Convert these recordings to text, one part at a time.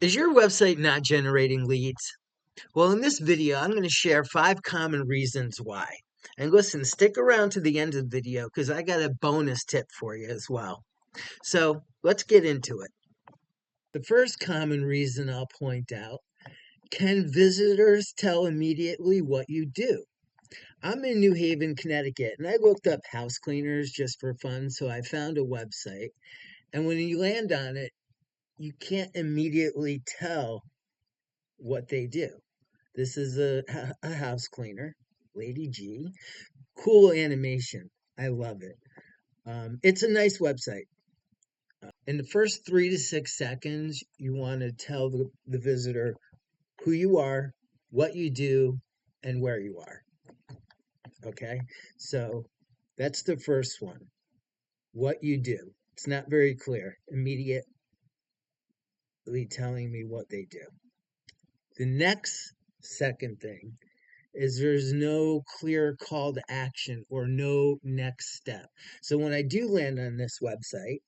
Is your website not generating leads? Well, in this video, I'm going to share 5 common reasons why. And listen, stick around to the end of the video because I got a bonus tip for you as well. So let's get into it. The first common reason I'll point out, can visitors tell immediately what you do? I'm in New Haven, Connecticut, and I looked up house cleaners just for fun, so I found a website. And when you land on it, you can't immediately tell what they do. This is a house cleaner, Lady G. Cool animation. I love it. It's a nice website. In the first 3 to 6 seconds, you want to tell the visitor who you are, what you do, and where you are. Okay, so that's the first one. What you do. It's not very clear. Immediately telling me what they do. The next second thing is there's no clear call to action or no next step. So when I do land on this website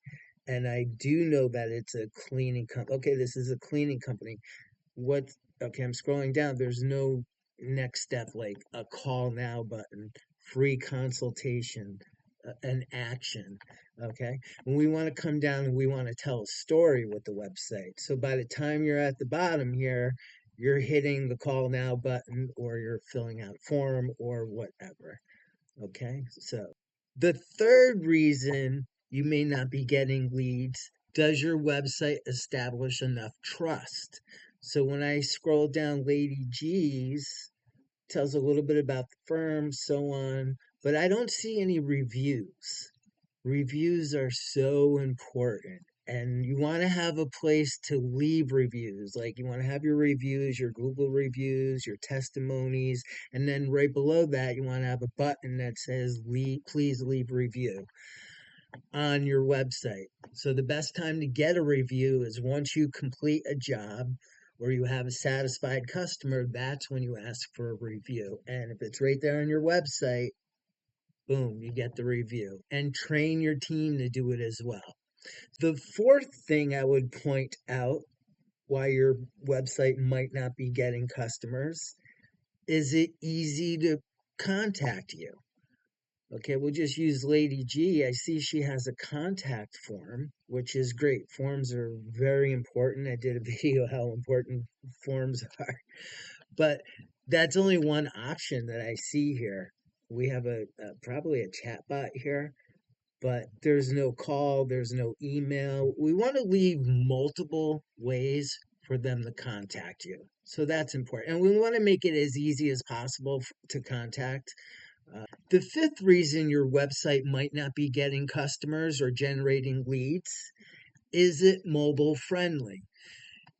and I do know that it's a cleaning company, okay, this is a cleaning company. Okay, I'm scrolling down. There's no next step like a call now button, free consultation, an action. Okay, when we want to come down and we want to tell a story with the website. So by the time you're at the bottom here, you're hitting the call now button or you're filling out a form or whatever. Okay, so the third reason you may not be getting leads, does your website establish enough trust? So when I scroll down, Lady G's tells a little bit about the firm, so on, but I don't see any reviews. Reviews are so important. And you want to have a place to leave reviews. Like you want to have your reviews, your Google reviews, your testimonies. And then right below that, you want to have a button that says, please leave review on your website. So the best time to get a review is once you complete a job or you have a satisfied customer, that's when you ask for a review. And if it's right there on your website, boom, you get the review. And train your team to do it as well. The fourth thing I would point out why your website might not be getting customers, is it easy to contact you? Okay, we'll just use Lady G. I see she has a contact form, which is great. Forms are very important. I did a video how important forms are. But that's only one option that I see here. We have probably a chat bot here, but there's no call, there's no email. We want to leave multiple ways for them to contact you. So that's important. And we want to make it as easy as possible to contact. The fifth reason your website might not be getting customers or generating leads, is it mobile friendly?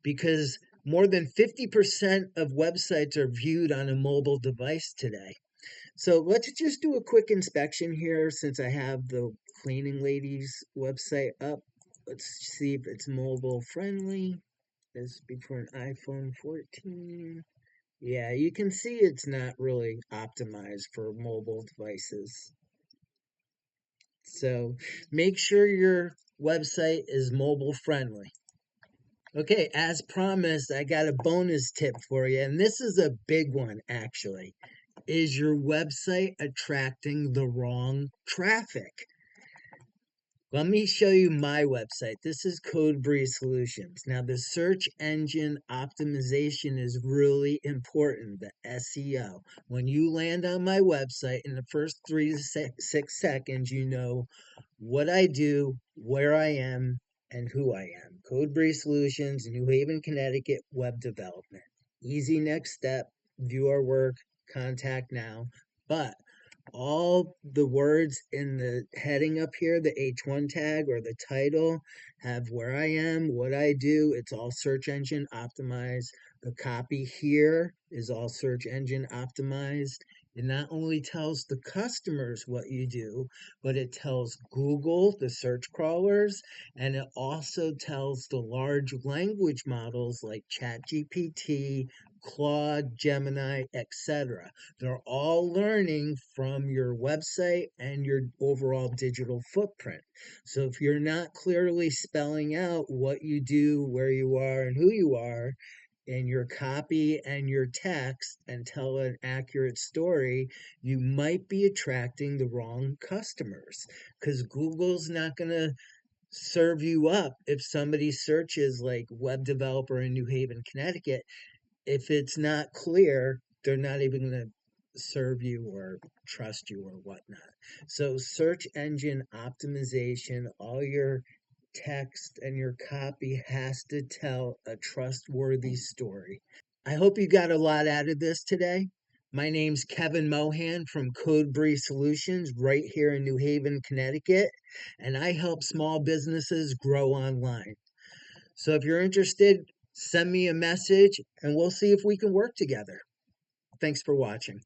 Because more than 50% of websites are viewed on a mobile device today. So let's just do a quick inspection here since I have the cleaning lady's website up. Let's see if it's mobile friendly. This is before an iPhone 14. Yeah, you can see it's not really optimized for mobile devices. So make sure your website is mobile friendly. Okay, as promised, I got a bonus tip for you, and this is a big one actually. Is your website attracting the wrong traffic? Let me show you my website. This is CodeBreeze Solutions. Now, the search engine optimization is really important, the SEO. When you land on my website, in the first 3 to 6 seconds, you know what I do, where I am, and who I am. CodeBreeze Solutions, New Haven, Connecticut, web development. Easy next step, view our work, contact now. But all the words in the heading up here, the H1 tag or the title, have where I am, what I do. It's all search engine optimized. The copy here is all search engine optimized. It not only tells the customers what you do, but it tells Google, the search crawlers, and it also tells the large language models like ChatGPT, Claude, Gemini, etc. They're all learning from your website and your overall digital footprint. So if you're not clearly spelling out what you do, where you are, and who you are, in your copy and your text and tell an accurate story, you might be attracting the wrong customers because Google's not going to serve you up if somebody searches like web developer in New Haven, Connecticut. If it's not clear, they're not even going to serve you or trust you or whatnot. So, search engine optimization, all your text and your copy has to tell a trustworthy story. I hope you got a lot out of this today. My name's Kevin Mohan from CodeBreeze Solutions right here in New Haven, Connecticut, and I help small businesses grow online. So if you're interested, send me a message and we'll see if we can work together. Thanks for watching.